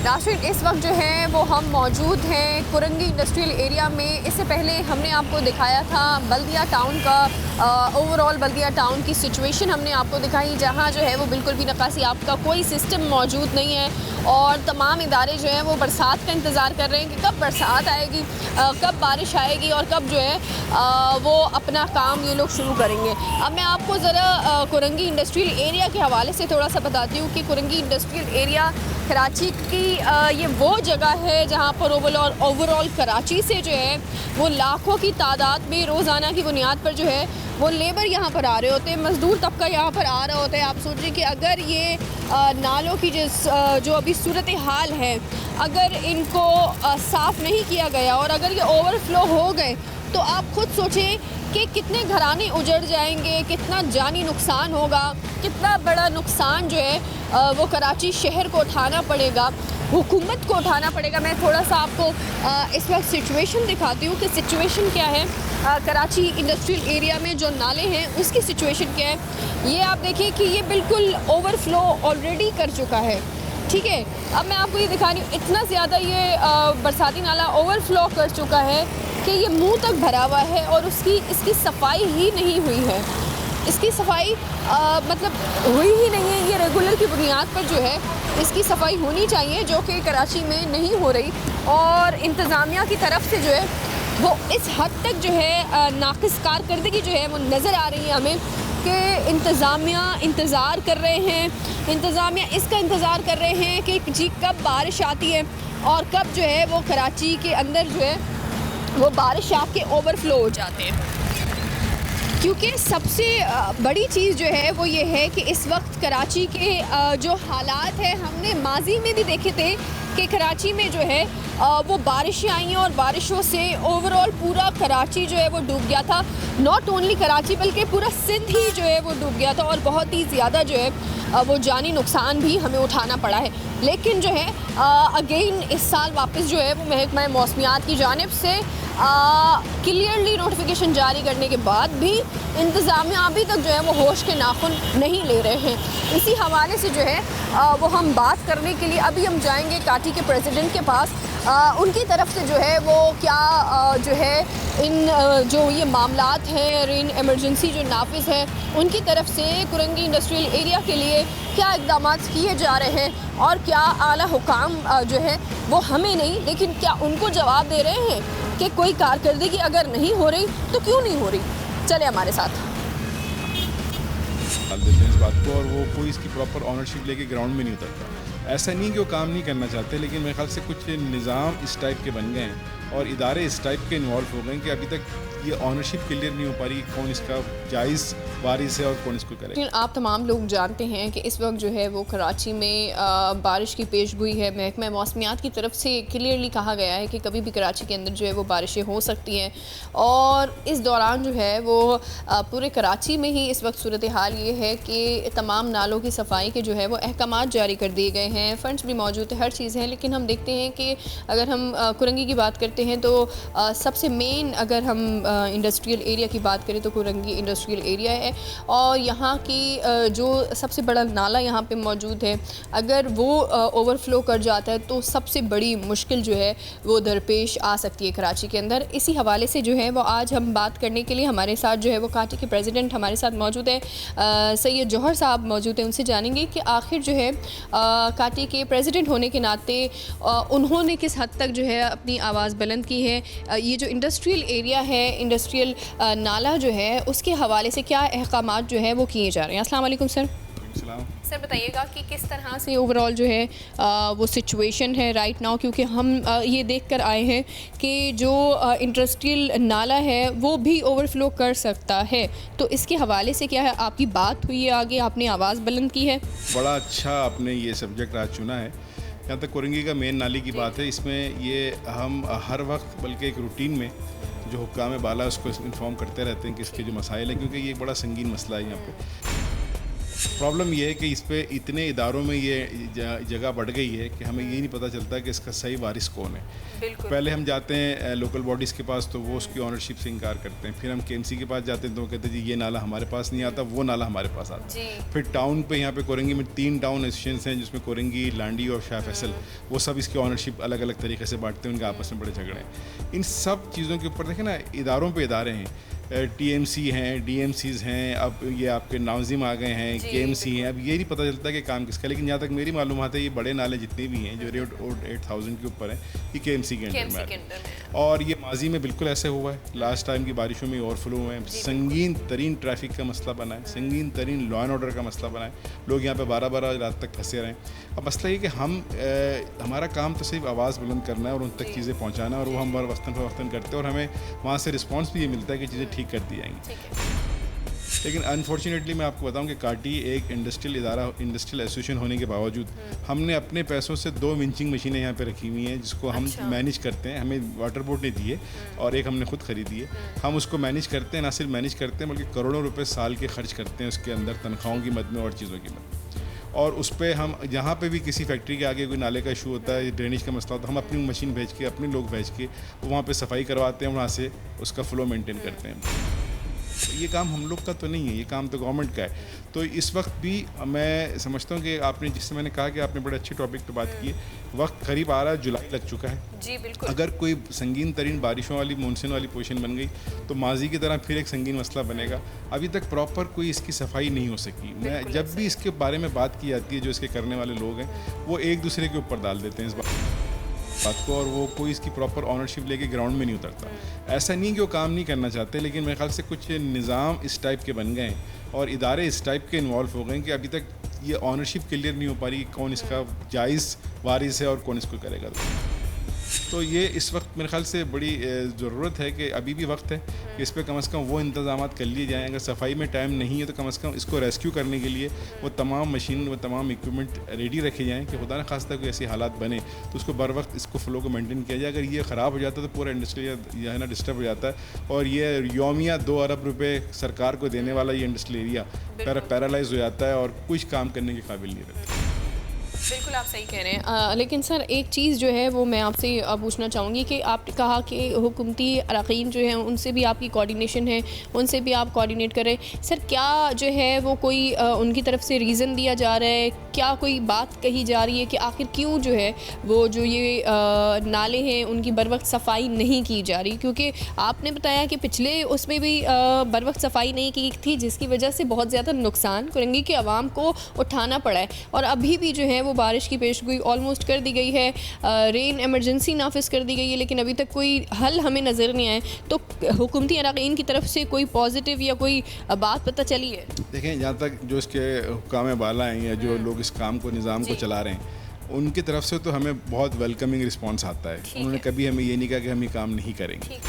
नाज़रीन, इस वक्त जो है वो हम मौजूद हैं कुरंगी इंडस्ट्रियल एरिया में। इससे पहले हमने आपको दिखाया था बल्दिया टाउन का ओवरऑल बल्दिया टाउन की सिचुएशन हमने आपको दिखाई, जहाँ जो है वो बिल्कुल भी नकासी आपका कोई सिस्टम मौजूद नहीं है और तमाम इदारे जो हैं वो बरसात का इंतज़ार कर रहे हैं कि कब बरसात आएगी, कब बारिश आएगी और कब जो है वो अपना काम ये लोग शुरू करेंगे। अब मैं आपको ज़रा कुरंगी इंडस्ट्रियल एरिया के हवाले से थोड़ा सा बताती हूँ कि कुरंगी इंडस्ट्रियल एरिया कराची की ये वो जगह है जहाँ पर ओवरऑल कराची से जो है वो लाखों की तादाद में रोज़ाना की बुनियाद पर जो है वो लेबर यहाँ पर आ रहे होते हैं, मज़दूर तबका यहाँ पर आ रहा होता है। आप सोचिए कि अगर ये नालों की जो अभी सूरत हाल है, अगर इनको साफ़ नहीं किया गया और अगर ये ओवरफ्लो हो गए तो आप खुद सोचें कि कितने घराने उजड़ जाएंगे, कितना जानी नुकसान होगा, कितना बड़ा नुकसान जो है वो कराची शहर को उठाना पड़ेगा, हुकूमत को उठाना पड़ेगा। मैं थोड़ा सा आपको इस वक्त सिचुएशन दिखाती हूँ कि सिचुएशन क्या है कराची इंडस्ट्रियल एरिया में। जो नाले हैं उसकी सिचुएशन क्या है, ये आप देखिए कि ये बिल्कुल ओवरफ्लो ऑलरेडी कर चुका है। ठीक है, अब मैं आपको ये दिखा रही हूँ, इतना ज़्यादा ये बरसाती नाला ओवरफ्लो कर चुका है कि ये मुंह तक भरा हुआ है और इसकी सफाई ही नहीं हुई है। इसकी सफाई मतलब हुई ही नहीं है। ये रेगुलर की बुनियाद पर जो है इसकी सफाई होनी चाहिए, जो कि कराची में नहीं हो रही और इंतज़ामिया की तरफ से जो है वो इस हद तक जो है नाक़िस कारकर्दगी जो है वो नज़र आ रही है हमें कि इंतज़ामिया इंतज़ार कर रहे हैं, इंतज़ामिया इसका इंतज़ार कर रहे हैं कि जी कब बारिश आती है और कब जो है वो कराची के अंदर जो है वो बारिश आपके ओवरफ्लो हो जाते हैं। क्योंकि सबसे बड़ी चीज़ जो है वो ये है कि इस वक्त कराची के जो हालात हैं, हमने माजी में भी देखे थे कि कराची में जो है वो बारिशें आई हैं और बारिशों से ओवरऑल पूरा कराची जो है वो डूब गया था। नॉट ओनली कराची बल्कि पूरा सिंध ही जो है वो डूब गया था और बहुत ही ज़्यादा जो है वो जानी नुकसान भी हमें उठाना पड़ा है। लेकिन जो है अगेन इस साल वापस जो है वो महकमा मौसमियात की जानिब से क्लियरली नोटिफिकेशन जारी करने के बाद भी इंतज़ामिया अभी तक जो है वो होश के नाखुन नहीं ले रहे हैं। इसी हवाले से जो है वो हम बात करने के लिए अभी हम जाएंगे काटी के प्रेसिडेंट के पास। उनकी तरफ से जो है वो क्या जो है इन जो ये मामलात हैं और इन एमरजेंसी जो नाफिज है उनकी तरफ से कुरंगी इंडस्ट्रियल एरिया के लिए क्या इक़दाम किए जा रहे हैं और क्या आला हुकाम जो है वो हमें नहीं लेकिन क्या उनको जवाब दे रहे हैं कि कोई कारकर्दगी अगर नहीं हो रही तो क्यों नहीं हो रही। चले हमारे साथ देते हैं इस बात को और वो कोई इसकी प्रॉपर ऑनरशिप लेके ग्राउंड में नहीं उतरता। ऐसा नहीं कि वो काम नहीं करना चाहते, लेकिन मेरे ख्याल से कुछ निज़ाम इस टाइप के बन गए हैं और इदारे इस टाइप के इन्वॉल्व हो गए हैं कि अभी तक ये ऑनरशिप क्लियर नहीं हो पा रही कौन इसका जायज़ वारिस है और कौन इसको करे। लेकिन आप तमाम लोग जानते हैं कि इस वक्त जो है वो कराची में बारिश की पेशगोई है। महकमा मौसमियात की तरफ से क्लियरली कहा गया है कि कभी भी कराची के अंदर जो है वो बारिशें हो सकती हैं और इस दौरान जो है वो पूरे कराची में ही इस वक्त सूरत हाल ये है कि तमाम नालों की सफाई के जो है वो अहकामात जारी कर दिए गए हैं, फ़ंड्स भी मौजूद है, हर चीज़ है। लेकिन हम देखते हैं कि अगर हम कुरंगी की बात करते हैं तो सबसे मेन अगर हम इंडस्ट्रियल एरिया की बात करें तो कुरंगी इंडस्ट्रियल एरिया है और यहाँ की जो सबसे बड़ा नाला यहाँ पे मौजूद है, अगर वो ओवरफ्लो कर जाता है तो सबसे बड़ी मुश्किल जो है वो दरपेश आ सकती है कराची के अंदर। इसी हवाले से जो है वो आज हम बात करने के लिए हमारे साथ जो है वो काटी के प्रेसिडेंट हमारे साथ मौजूद है, सैयद जौहर साहब मौजूद हैं। उनसे जानेंगे कि आखिर जो है काटी के प्रेसिडेंट होने के नाते उन्होंने किस हद तक जो है अपनी आवाज़ बुलंद की है। ये जो इंडस्ट्रियल एरिया है, इंडस्ट्रियल नाला जो है उसके हवाले से क्या अहकामात जो है वो किए जा रहे हैं। अस्सलाम वालेकुम सर। सर बताइएगा कि किस तरह से ओवरऑल जो है वो सिचुएशन है राइट नाउ, क्योंकि हम ये देख कर आए हैं कि जो इंडस्ट्रियल नाला है वो भी ओवरफ्लो कर सकता है, तो इसके हवाले से क्या है आपकी बात हुई है, आगे आपने आवाज़ बुलंद की है? बड़ा अच्छा आपने ये सब्जेक्ट आज चुना है। यहाँ तक कुरंगी का मेन नाली की बात है, इसमें ये हम हर वक्त बल्कि एक रूटीन में जो हुक्काम बाला उसको इन्फॉर्म करते रहते हैं कि इसके जो मसाइल हैं, क्योंकि ये बड़ा संगीन मसला है यहाँ पे। प्रॉब्लम ये है कि इस पे इतने इदारों में ये जगह बढ़ गई है कि हमें ये नहीं पता चलता कि इसका सही वारिस कौन है। बिल्कुल। पहले हम जाते हैं लोकल बॉडीज़ के पास तो वो उसकी ऑनरशिप से इनकार करते हैं, फिर हम केएमसी के पास जाते हैं तो वो कहते हैं जी ये नाला हमारे पास नहीं आता, वो नाला हमारे पास आता जी। है। फिर टाउन पे यहाँ पे कोरंगी में 3 टाउन एसोसिएशन हैं जिसमें कोरंगी, लांडी और शाह फैसल, वो सब इसकी ऑनरशिप अलग अलग तरीके से बांटते हैं, उनके आपस में बड़े झगड़े हैं। इन सब चीज़ों के ऊपर देखें ना, इदारों पे इदारे हैं, टीएमसी हैं, डीएमसीज़ हैं, अब ये आपके नाजिम आ गए हैं, केएमसी हैं, अब ये नहीं पता चलता कि काम किसका। लेकिन जहाँ तक मेरी मालूमात है ये बड़े नाले जितने भी हैं जो रेट 8000 के ऊपर हैं ये केएमसी के अंडर में आते हैं। और ये माजी में बिल्कुल ऐसे हुआ है, लास्ट टाइम की बारिशों में ओवरफ्लो हुए हैं, संगीन तरीन ट्रैफिक का मसला बना है, संगीन तरीन लॉ एंड ऑर्डर का मसला बना है, लोग यहाँ पे 12-12 रात तक फंसे रहे हैं। अब मसला ये कि हमारा काम तो सिर्फ आवाज़ बुलंद करना है और उन तक चीज़ें पहुँचाना, और वो हम वक्तन करते हैं और हमें वहाँ से रिस्पॉन्स भी ये मिलता है कि चीज़ें ठीक कर दी जाएंगी। लेकिन अनफॉर्चुनेटली मैं आपको बताऊं कि काटी एक इंडस्ट्रियल एसोसिएशन होने के बावजूद हमने अपने पैसों से 2 विंचिंग मशीनें यहाँ पे रखी हुई हैं जिसको हम मैनेज करते हैं। हमें वाटर बोर्ड ने दी है और एक हमने खुद खरीदी है। हम उसको मैनेज करते हैं, ना सिर्फ मैनेज करते हैं बल्कि करोड़ों रुपए साल के खर्च करते हैं उसके अंदर, तनख्वाहों की मद में और चीज़ों की मद में। और उस पर हम जहाँ पे भी किसी फैक्ट्री के आगे कोई नाले का इशू होता है, ड्रेनेज का मसला होता है, हम अपनी मशीन भेज के, अपने लोग भेज के वहाँ पे सफाई करवाते हैं, वहाँ से उसका फ्लो मेंटेन करते हैं। ये काम हम लोग का तो नहीं है, ये काम तो गवर्नमेंट का है। तो इस वक्त भी मैं समझता हूँ कि आपने, जिससे मैंने कहा कि आपने बड़े अच्छे टॉपिक पे बात की है, वक्त करीब आ रहा है, जुलाई लग चुका है जी। बिल्कुल। अगर कोई संगीन तरीन बारिशों वाली मानसून वाली पोजीशन बन गई तो माजी की तरह फिर एक संगीन मसला बनेगा। अभी तक प्रॉपर कोई इसकी सफाई नहीं हो सकी। मैं जब भी इसके बारे में बात की जाती है, जो इसके करने वाले लोग हैं वो एक दूसरे के ऊपर डाल देते हैं इस बात को, और वो कोई इसकी प्रॉपर ऑनरशिप लेके ग्राउंड में नहीं उतरता। ऐसा नहीं कि वो काम नहीं करना चाहते, लेकिन मेरे ख्याल से कुछ निज़ाम इस टाइप के बन गए हैं और इदारे इस टाइप के इन्वॉल्व हो गए हैं कि अभी तक ये ऑनरशिप क्लियर नहीं हो पा रही कि कौन इसका जायज़ वारिस है और कौन इसको करेगा। तो ये इस वक्त मेरे ख्याल से बड़ी ज़रूरत है कि अभी भी वक्त है कि इस पर कम से कम वो इंतज़ाम कर लिए जाएँ। अगर सफाई में टाइम नहीं है तो कम से कम इसको रेस्क्यू करने के लिए वो तमाम मशीन, वो तमाम इक्विपमेंट रेडी रखे जाएँ कि खुदा न खास्ता कोई ऐसी हालात बने तो उसको बर वक्त इसको फ्लो को मेंटेन किया जाए। अगर ये ख़राब हो जाता है तो पूरा इंडस्ट्री यह है ना डिस्टर्ब हो जाता है, और ये यौमिया 2 अरब रुपये सरकार को देने वाला ये इंडस्ट्रियल एरिया पैरालाइज हो जाता है और कुछ काम करने के काबिल नहीं रहता। बिल्कुल आप सही कह रहे हैं। लेकिन सर एक चीज़ जो है वो मैं आपसे पूछना चाहूँगी कि आपने कहा कि हुकूमती अरकान जो हैं उनसे भी आपकी कोऑर्डिनेशन है, उनसे भी आप कोऑर्डिनेट करें। सर क्या जो है वो कोई उनकी तरफ से रीज़न दिया जा रहा है, क्या कोई बात कही जा रही है कि आखिर क्यों जो है वो जो ये नाले हैं उनकी बर वक्त सफाई नहीं की जा रही? क्योंकि आपने बताया कि पिछले उसमें भी बर वक्त सफाई नहीं की थी जिसकी वजह से बहुत ज़्यादा नुकसान कुरंगी के आवाम को उठाना पड़ा है, और अभी भी जो है वो बारिश की पेशगोई ऑलमोस्ट कर दी गई है, रेन एमरजेंसी नाफिज कर दी गई है, लेकिन अभी तक कोई हल हमें नज़र नहीं आए। तो हुकूमती अरकान की तरफ से कोई पॉजिटिव या कोई बात पता चली है? देखें, जहाँ तक जो इसके हुक्काम बाला हैं या जो लोग इस काम को, निज़ाम को चला रहे हैं, उनकी तरफ से तो हमें बहुत वेलकमिंग रिस्पॉन्स आता है। उन्होंने कभी हमें ये नहीं कहा कि हम ये काम नहीं करेंगे,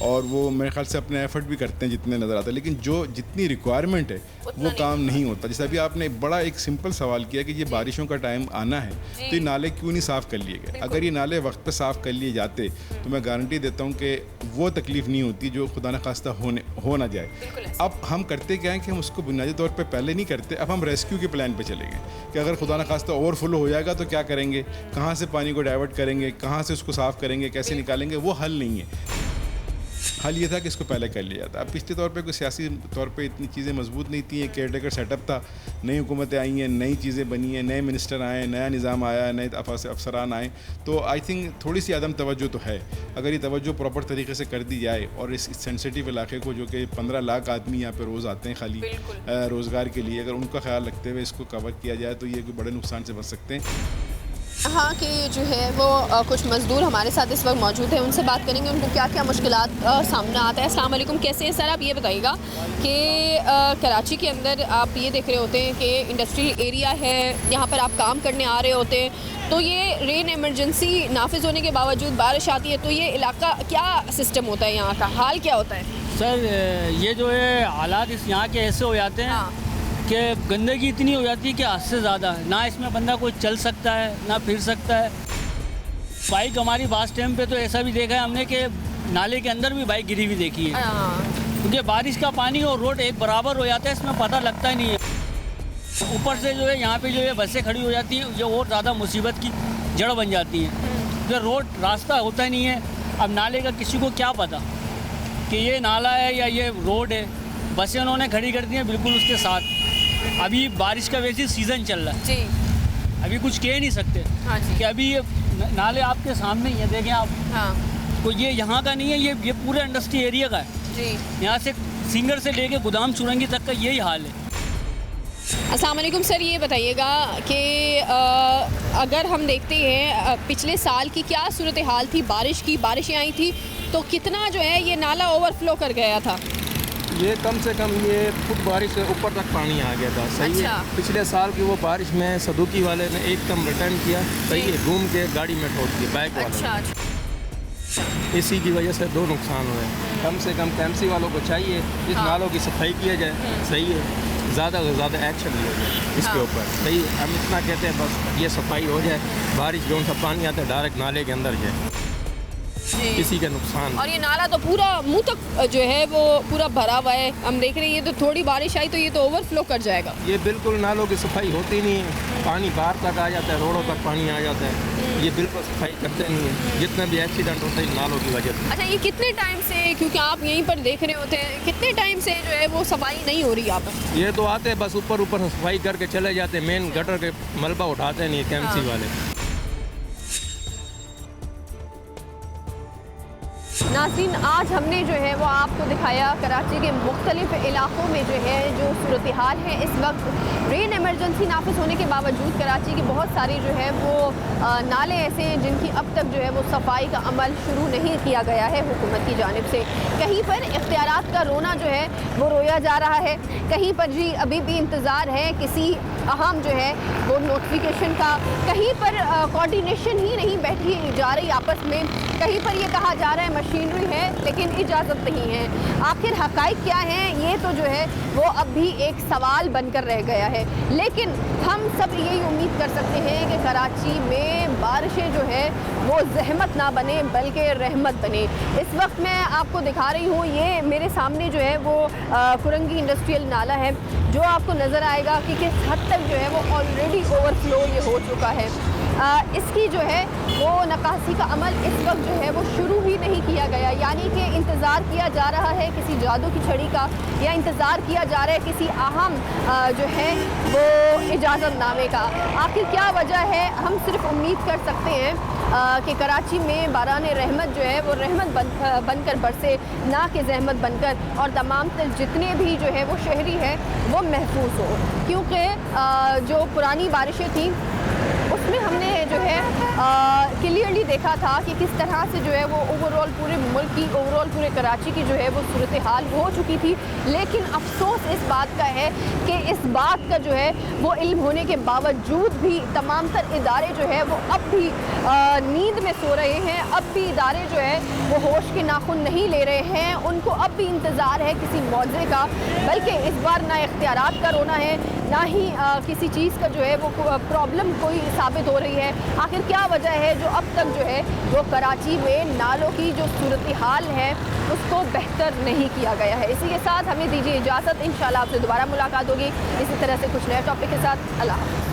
और वो मेरे ख्याल से अपने एफर्ट भी करते हैं जितने नज़र आते हैं, लेकिन जो जितनी रिक्वायरमेंट है वो काम नहीं होता। जैसे अभी आपने बड़ा एक सिंपल सवाल किया कि ये बारिशों का टाइम आना है तो ये नाले क्यों नहीं साफ़ कर लिए गए। अगर ये नाले वक्त पे साफ़ कर लिए जाते तो मैं गारंटी देता हूँ कि वो तकलीफ़ नहीं होती जो खुदा न खास्ता हो ना जाए। अब हम करते क्या है कि हम उसको बुनियादी तौर पर पहले नहीं करते, अब हम रेस्क्यू के प्लान पर चले गए कि अगर खुदा न खास्ता ओवरफ्लो हो जाएगा तो क्या करेंगे, कहाँ से पानी को डाइवर्ट करेंगे, कहाँ से उसको साफ़ करेंगे, कैसे निकालेंगे। वो हल नहीं है। हल ये था कि इसको पहले कर लिया जाता। अब पिछले तौर पे कोई सियासी तौर पे इतनी चीज़ें मजबूत नहीं थी, केयर टेकर सेटअप था, नई हुकूमतें आई हैं, नई चीज़ें बनी हैं, नए मिनिस्टर आए, नया निज़ाम आया, नए अफसरान आए, तो आई थिंक थोड़ी सी अदम तवज्जो तो है। अगर ये तवज्जो प्रॉपर तरीके से कर दी जाए और इस सेंसिटिव इलाके को, जो कि 15 लाख आदमी यहाँ पे रोज़ आते हैं खाली रोज़गार के लिए, अगर उनका ख्याल रखते हुए इसको कवर किया जाए तो ये कोई बड़े नुकसान से बच सकते हैं। हाँ कि जो है वो कुछ मज़दूर हमारे साथ इस वक्त मौजूद हैं, उनसे बात करेंगे उनको क्या क्या मुश्किलात सामने आता है। अस्सलाम वालेकुम, कैसे हैं सर? आप ये बताइएगा कि कराची के अंदर आप ये देख रहे होते हैं कि इंडस्ट्रियल एरिया है, यहाँ पर आप काम करने आ रहे होते हैं, तो ये रेन एमरजेंसी नाफिज होने के बावजूद बारिश आती है तो ये इलाका क्या सिस्टम होता है, यहाँ का हाल क्या होता है? सर ये जो है हालात इस यहाँ के ऐसे हो जाते हैं कि गंदगी इतनी हो जाती है कि हद से ज़्यादा, ना इसमें बंदा कोई चल सकता है ना फिर सकता है। बाइक हमारी बास टाइम पे तो ऐसा भी देखा है हमने कि नाले के अंदर भी बाइक गिरी हुई देखी है। क्योंकि बारिश का पानी और रोड एक बराबर हो जाता है, इसमें पता लगता ही नहीं है। ऊपर से जो है यहाँ पे जो है बसें खड़ी हो जाती हैं, जो और ज़्यादा मुसीबत की जड़ बन जाती हैं। जो रोड रास्ता होता ही नहीं है। अब नाले का किसी को क्या पता कि ये नाला है या ये रोड है। बसें उन्होंने खड़ी कर दी हैं बिल्कुल उसके साथ। अभी बारिश का वैसे सीज़न चल रहा है जी, अभी कुछ कह नहीं सकते हाँ जी, कि अभी ये नाले आपके सामने ही है, देखें आप। हाँ तो ये यहाँ का नहीं है, ये पूरे इंडस्ट्री एरिया का है। जी। यहाँ से सिंगर से लेके गोदाम चुरंगी तक का यही हाल है। अस्सलाम वालेकुम सर, ये बताइएगा कि अगर हम देखते हैं पिछले साल की क्या सूरत हाल थी, बारिशें आई थी तो कितना जो है ये नाला ओवरफ्लो कर गया था? ये कम से कम ये फुट बारिश से ऊपर तक पानी आ गया था। सही अच्छा। है। पिछले साल की वो बारिश में सदुकी वाले ने एकदम रिटर्न किया, सही है, घूम के गाड़ी में ठोक दी बाइक वाले अच्छा, ने। इसी की वजह से 2 नुकसान हुए। कम से कम कैंपसी वालों को चाहिए इस हाँ। नालों की सफाई किया जाए, सही है, ज़्यादा से ज़्यादा एक्शन लिया जाए इसके हाँ। ऊपर, सही है। हम इतना कहते हैं बस ये सफाई हो जाए, बारिश जो सा पानी आता है डायरेक्ट नाले के अंदर जाए, जी। किसी का नुकसान। और ये नाला तो पूरा मुंह तक जो है वो पूरा भरा हुआ है, हम देख रहे हैं। ये तो थोड़ी बारिश आई तो ये तो ओवरफ्लो कर जाएगा। ये बिल्कुल नालों की सफाई होती नहीं है, पानी बाहर तक आ जाता है, रोडों तक पानी आ जाता है। ये बिल्कुल सफाई करते नहीं है। जितने भी एक्सीडेंट होते हैं नालों की वजह से। अच्छा, ये कितने टाइम से, क्योंकि आप यहीं पर देख रहे होते हैं, कितने टाइम से जो है वो सफाई नहीं हो रही यहाँ पर? ये तो आते हैं बस ऊपर से सफाई करके चले जाते हैं, मेन गटर के मलबा उठाते नहीं है कैंपसी हाँ। वाले। नाज़रीन, आज हमने जो है वो आपको दिखाया कराची के मुख्तलिफ इलाक़ों में जो है जो सूरत हाल है इस वक्त। रेन एमरजेंसी नाफिज होने के बावजूद कराची की बहुत सारी जो है वो नाले ऐसे हैं जिनकी अब तक जो है वो सफाई का अमल शुरू नहीं किया गया है हुकूमत की जानिब से। कहीं पर इख्तियारात का रोना जो है वो रोया जा रहा है, कहीं पर जी अभी भी इंतज़ार है किसी अहम जो है वो नोटिफिकेशन का, कहीं पर कोऑर्डिनेशन ही नहीं बैठी जा रही आपस में, कहीं पर ये कहा जा रहा है मशीनरी है लेकिन इजाज़त नहीं है। आखिर हक़ाइक़ क्या हैं, ये तो जो है वो अब भी एक सवाल बनकर रह गया है। लेकिन हम सब यही उम्मीद कर सकते हैं कि कराची में बारिशें जो है वो ज़हमत ना बने बल्कि रहमत बने। इस वक्त मैं आपको दिखा रही हूँ, ये मेरे सामने जो है वो कुरंगी इंडस्ट्रियल नाला है, जो आपको नज़र आएगा कि किस हद तक जो है वो ऑलरेडी ओवरफ्लो ये हो चुका है। इसकी जो है वो नकासी का अमल इस वक्त जो है वो शुरू ही नहीं किया गया, यानी कि इंतज़ार किया जा रहा है किसी जादू की छड़ी का, या इंतज़ार किया जा रहा है किसी अहम जो है वो इजाज़तनामे का। आखिर क्या वजह है? हम सिर्फ उम्मीद कर सकते हैं कि कराची में बारान रहमत जो है वो रहमत बनकर बरसे, ना कि जहमत बनकर, और तमाम जितने भी जो है वो शहरी है वो महफूज हो। क्योंकि जो पुरानी बारिशें थी उसमें हमने जो है क्लियरली देखा था कि किस तरह से जो है वो ओवरऑल पूरे मुल्क की, ओवरऑल पूरे कराची की जो है वो सूरत हाल हो चुकी थी। लेकिन अफसोस इस बात का है कि इस बात का जो है वो इल्म होने के बावजूद भी तमाम तर इदारे जो है वो अब भी नींद में सो रहे हैं, अब भी इदारे जो है वो होश के नाखून नहीं ले रहे हैं। उनको अब भी इंतज़ार है किसी मौजे का, बल्कि इस बार ना इख्तियारात का रोना है, ना ही किसी चीज़ का जो है वो प्रॉब्लम कोई साबित हो रही है। आखिर क्या वजह है जो अब तक जो है वो कराची में नालों की जो सूरत हाल है उसको बेहतर नहीं किया गया है? इसी के साथ हमें दीजिए इजाज़त, इंशाल्लाह आपसे दोबारा मुलाकात होगी इसी तरह से कुछ नए टॉपिक के साथ। अल्लाह हाफ़िज़।